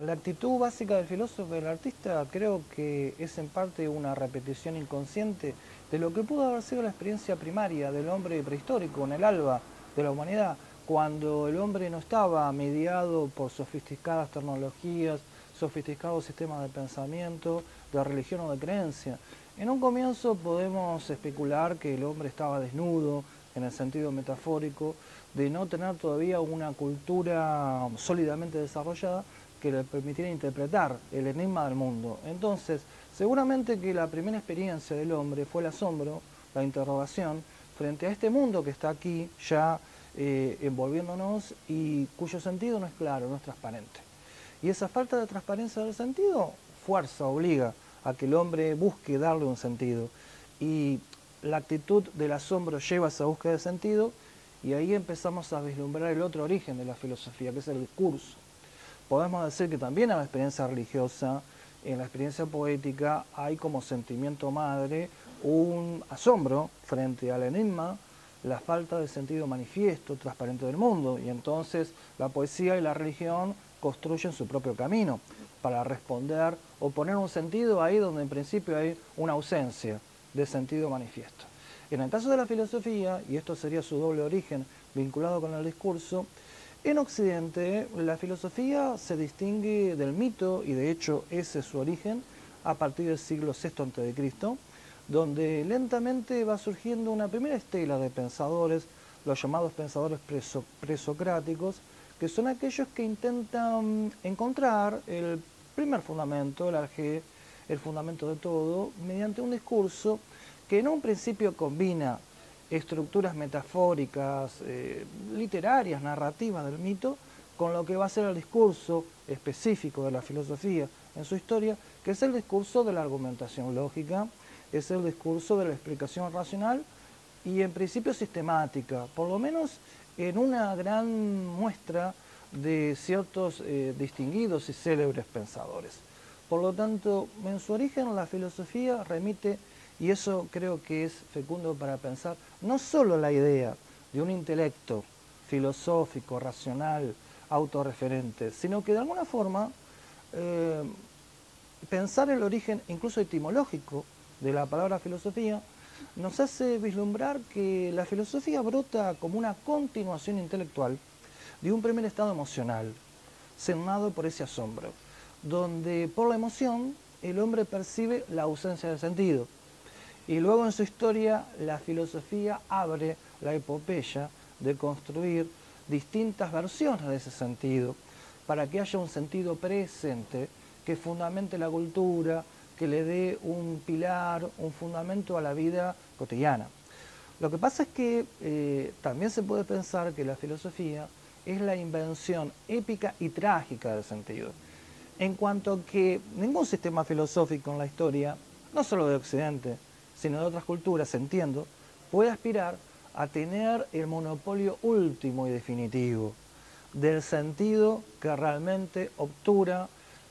La actitud básica del filósofo y del artista creo que es en parte una repetición inconsciente de lo que pudo haber sido la experiencia primaria del hombre prehistórico en el alba de la humanidad, cuando el hombre no estaba mediado por sofisticadas tecnologías, sofisticados sistemas de pensamiento, de religión o de creencia. En un comienzo podemos especular que el hombre estaba desnudo, en el sentido metafórico, de no tener todavía una cultura sólidamente desarrollada que le permitiera interpretar el enigma del mundo. Entonces, seguramente que la primera experiencia del hombre fue el asombro, la interrogación, frente a este mundo que está aquí ya envolviéndonos y cuyo sentido no es claro, no es transparente. Y esa falta de transparencia del sentido fuerza, obliga a que el hombre busque darle un sentido. Y la actitud del asombro lleva a esa búsqueda de sentido y ahí empezamos a vislumbrar el otro origen de la filosofía, que es el discurso. Podemos decir que también en la experiencia religiosa, en la experiencia poética, hay como sentimiento madre un asombro frente al enigma, la falta de sentido manifiesto, transparente del mundo. Y entonces la poesía y la religión construyen su propio camino para responder o poner un sentido ahí donde en principio hay una ausencia de sentido manifiesto. En el caso de la filosofía, y esto sería su doble origen vinculado con el discurso, en Occidente la filosofía se distingue del mito, y de hecho ese es su origen, a partir del siglo VI a.C., donde lentamente va surgiendo una primera estela de pensadores, los llamados pensadores presocráticos, que son aquellos que intentan encontrar el primer fundamento, el arjé, el fundamento de todo, mediante un discurso que en un principio combina estructuras metafóricas, literarias, narrativas del mito, con lo que va a ser el discurso específico de la filosofía en su historia, que es el discurso de la argumentación lógica, es el discurso de la explicación racional y en principio sistemática, por lo menos en una gran muestra de ciertos distinguidos y célebres pensadores. Por lo tanto, en su origen la filosofía remite, y eso creo que es fecundo para pensar, no solo la idea de un intelecto filosófico, racional, autorreferente, sino que de alguna forma eh, pensar el origen incluso etimológico de la palabra filosofía nos hace vislumbrar que la filosofía brota como una continuación intelectual de un primer estado emocional, cernado por ese asombro, donde por la emoción el hombre percibe la ausencia de sentido. Y luego en su historia la filosofía abre la epopeya de construir distintas versiones de ese sentido, para que haya un sentido presente que fundamente la cultura, que le dé un pilar, un fundamento a la vida cotidiana. Lo que pasa es que también se puede pensar que la filosofía es la invención épica y trágica del sentido, en cuanto que ningún sistema filosófico en la historia, no solo de Occidente, sino de otras culturas, entiendo, puede aspirar a tener el monopolio último y definitivo del sentido que realmente obtura,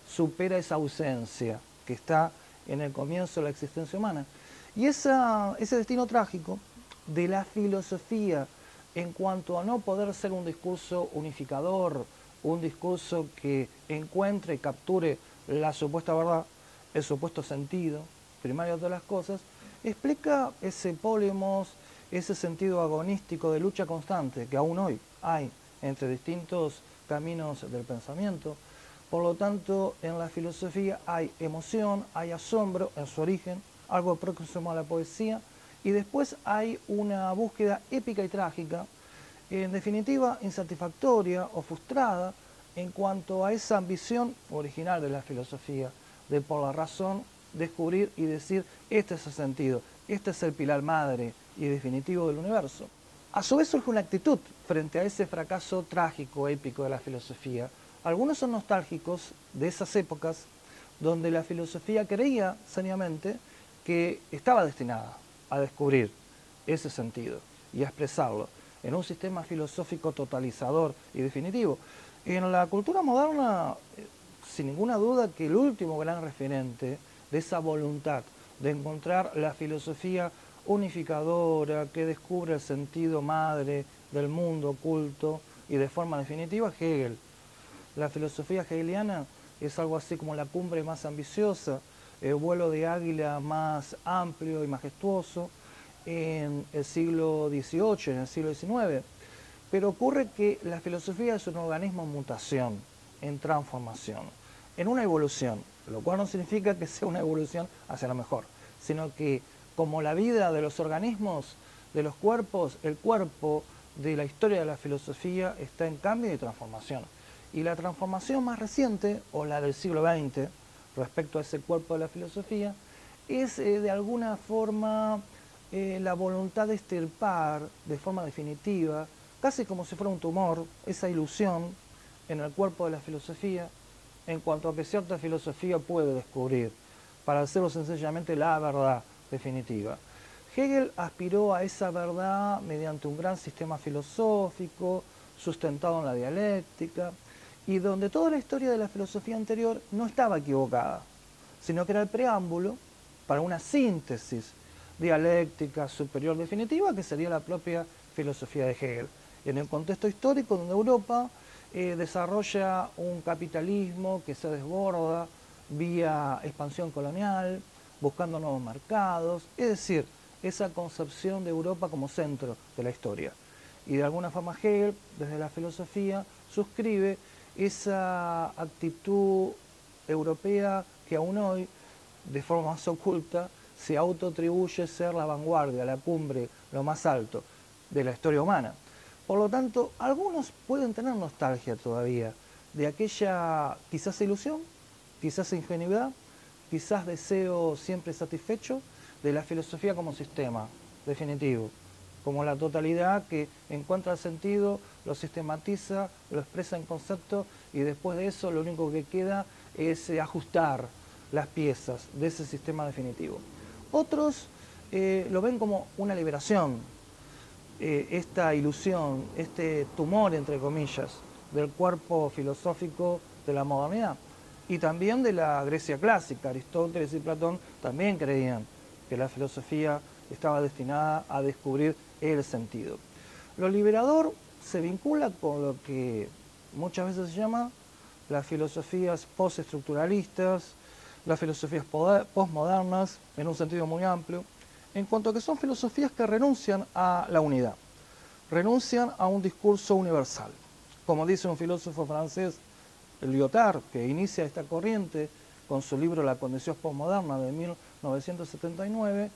supera esa ausencia que está en el comienzo de la existencia humana. Y ese destino trágico de la filosofía en cuanto a no poder ser un discurso unificador, un discurso que encuentre y capture la supuesta verdad, el supuesto sentido primario de todas las cosas, explica ese polemos, ese sentido agonístico de lucha constante que aún hoy hay entre distintos caminos del pensamiento. Por lo tanto, en la filosofía hay emoción, hay asombro en su origen, algo próximo a la poesía, y después hay una búsqueda épica y trágica, en definitiva insatisfactoria o frustrada en cuanto a esa ambición original de la filosofía, de por la razón descubrir y decir, este es el sentido, este es el pilar madre y definitivo del universo. A su vez surge una actitud frente a ese fracaso trágico, épico de la filosofía. Algunos son nostálgicos de esas épocas donde la filosofía creía seriamente que estaba destinada a descubrir ese sentido y a expresarlo en un sistema filosófico totalizador y definitivo. En la cultura moderna, sin ninguna duda que el último gran referente de esa voluntad de encontrar la filosofía unificadora que descubre el sentido madre del mundo oculto y de forma definitiva es Hegel. La filosofía hegeliana es algo así como la cumbre más ambiciosa, el vuelo de águila más amplio y majestuoso en el siglo XVIII, en el siglo XIX. Pero ocurre que la filosofía es un organismo en mutación, en transformación, en una evolución, lo cual no significa que sea una evolución hacia lo mejor, sino que como la vida de los organismos, de los cuerpos, el cuerpo de la historia de la filosofía está en cambio y transformación. Y la transformación más reciente, o la del siglo XX, respecto a ese cuerpo de la filosofía, es de alguna forma la voluntad de extirpar de forma definitiva, casi como si fuera un tumor, esa ilusión en el cuerpo de la filosofía, en cuanto a que cierta filosofía puede descubrir, para hacerlo sencillamente la verdad definitiva. Hegel aspiró a esa verdad mediante un gran sistema filosófico, sustentado en la dialéctica, y donde toda la historia de la filosofía anterior no estaba equivocada, sino que era el preámbulo para una síntesis dialéctica superior definitiva, que sería la propia filosofía de Hegel. En el contexto histórico donde Europa desarrolla un capitalismo que se desborda vía expansión colonial, buscando nuevos mercados, es decir, esa concepción de Europa como centro de la historia. Y de alguna forma Hegel, desde la filosofía, suscribe esa actitud europea que aún hoy, de forma más oculta, se autoatribuye ser la vanguardia, la cumbre, lo más alto de la historia humana. Por lo tanto, algunos pueden tener nostalgia todavía de aquella quizás ilusión, quizás ingenuidad, quizás deseo siempre satisfecho de la filosofía como sistema definitivo, como la totalidad que encuentra el sentido, lo sistematiza, lo expresa en concepto y después de eso lo único que queda es ajustar las piezas de ese sistema definitivo. Otros lo ven como una liberación, esta ilusión, este tumor, entre comillas, del cuerpo filosófico de la modernidad y también de la Grecia clásica. Aristóteles y Platón también creían que la filosofía estaba destinada a descubrir el sentido. Lo liberador se vincula con lo que muchas veces se llama las filosofías postestructuralistas, las filosofías postmodernas, en un sentido muy amplio, en cuanto a que son filosofías que renuncian a la unidad, renuncian a un discurso universal. Como dice un filósofo francés, Lyotard, que inicia esta corriente con su libro La condición postmoderna de 1979,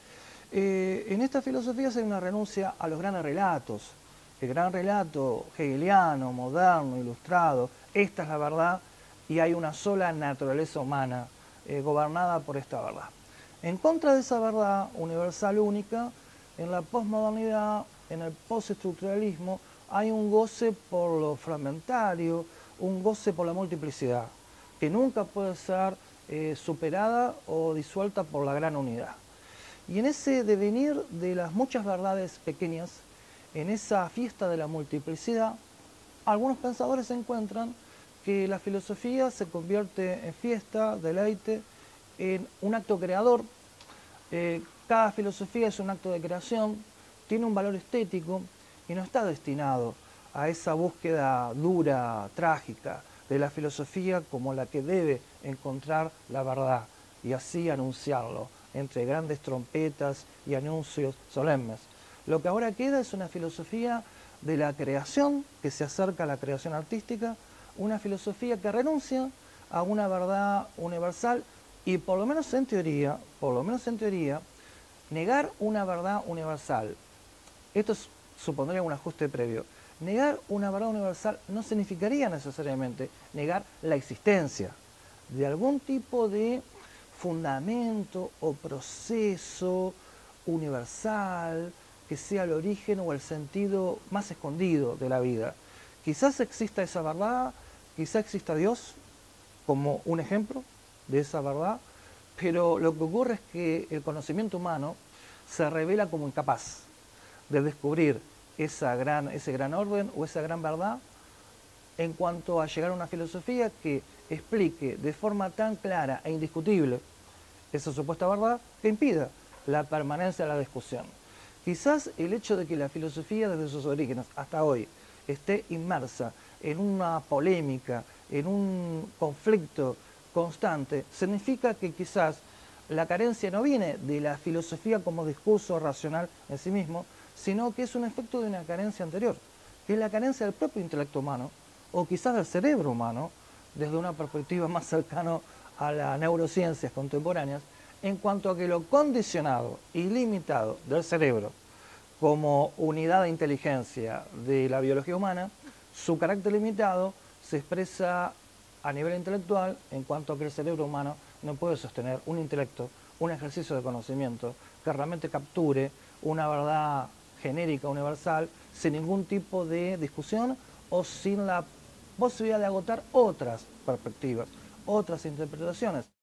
en esta filosofía hay una renuncia a los grandes relatos, el gran relato hegeliano, moderno, ilustrado, esta es la verdad y hay una sola naturaleza humana gobernada por esta verdad. En contra de esa verdad universal única, en la posmodernidad, en el postestructuralismo, hay un goce por lo fragmentario, un goce por la multiplicidad, que nunca puede ser superada o disuelta por la gran unidad. Y en ese devenir de las muchas verdades pequeñas, en esa fiesta de la multiplicidad, algunos pensadores encuentran que la filosofía se convierte en fiesta, deleite, en un acto creador. Cada filosofía es un acto de creación, tiene un valor estético y no está destinado a esa búsqueda dura, trágica de la filosofía como la que debe encontrar la verdad y así anunciarlo entre grandes trompetas y anuncios solemnes. Lo que ahora queda es una filosofía de la creación que se acerca a la creación artística, una filosofía que renuncia a una verdad universal y por lo menos en teoría, negar una verdad universal. Esto supondría un ajuste previo. Negar una verdad universal no significaría necesariamente negar la existencia de algún tipo de fundamento o proceso universal que sea el origen o el sentido más escondido de la vida. Quizás exista esa verdad, quizás exista Dios como un ejemplo de esa verdad, pero lo que ocurre es que el conocimiento humano se revela como incapaz de descubrir ese gran orden o esa gran verdad en cuanto a llegar a una filosofía que explique de forma tan clara e indiscutible esa supuesta verdad que impida la permanencia de la discusión. Quizás el hecho de que la filosofía desde sus orígenes hasta hoy esté inmersa en una polémica, en un conflicto constante, significa que quizás la carencia no viene de la filosofía como discurso racional en sí mismo, sino que es un efecto de una carencia anterior, que es la carencia del propio intelecto humano, o quizás del cerebro humano, desde una perspectiva más cercana a las neurociencias contemporáneas, en cuanto a que lo condicionado y limitado del cerebro como unidad de inteligencia de la biología humana, su carácter limitado se expresa a nivel intelectual en cuanto a que el cerebro humano no puede sostener un intelecto, un ejercicio de conocimiento que realmente capture una verdad genérica, universal, sin ningún tipo de discusión o sin la posibilidad de agotar otras perspectivas, otras interpretaciones.